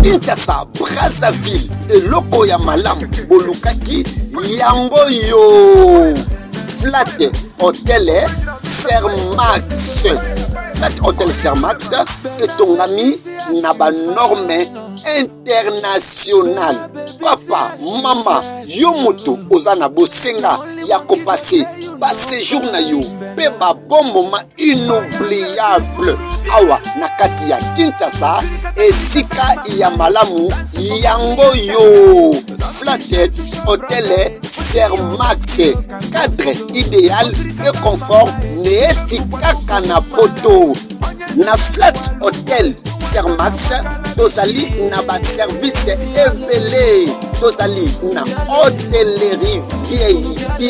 Kinshasa, Brazzaville, eloko ya malamu bolukaki yango yo. Flat Hotel Sermax. Flat Hotel Sermax etongami na ba norme international. Papa, mama, yo moto ozana bosenga ya kopase ba séjour na yo pe ba bon moment inoubliable awa na kati ya Kinshasa esika ya malamu yango yo. Flat Hotel Sermax, cadre idéal et confort neeti kaka na poto. Na Flat Hotel Sermax tozali na ba service ebele, tozali na hôtellerie VIP,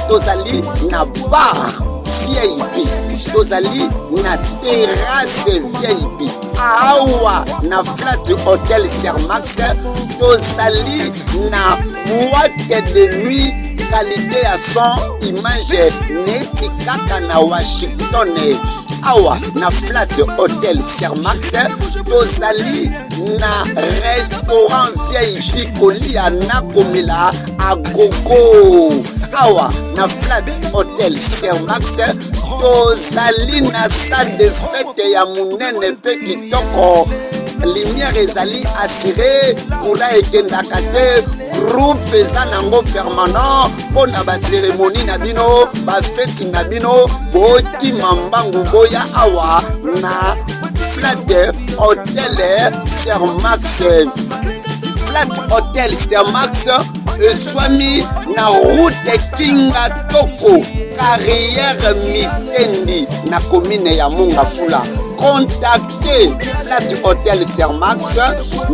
tozali na bar VIP, tozali na terrasse VIP. Awa na Flat Hotel Sermax tozali na boîte de nuit qualité ya son image neti kaka na Washington. Awa na Flat Hotel Sermax tozali na restaurant VIP kolia na komela agogo. Awa na Flat Hotel Sermax tozali na salle de fête ya munene pe kitoko. Lumière ezali assurée pour la ekendaka te. Groupe eza nango permanent pona ba cérémonie na bino, ba fête na bino, boti mambangu boya awa na Flat Hotel Sermax. Flat Hotel Sermax eswami na route Kinga Toko, carrière Mitendi na commune ya Mongafula. Contactez Flat Hotel Sermax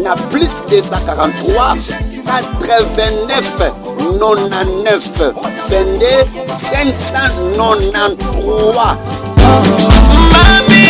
na plus 243 89 99 22 593. Mami,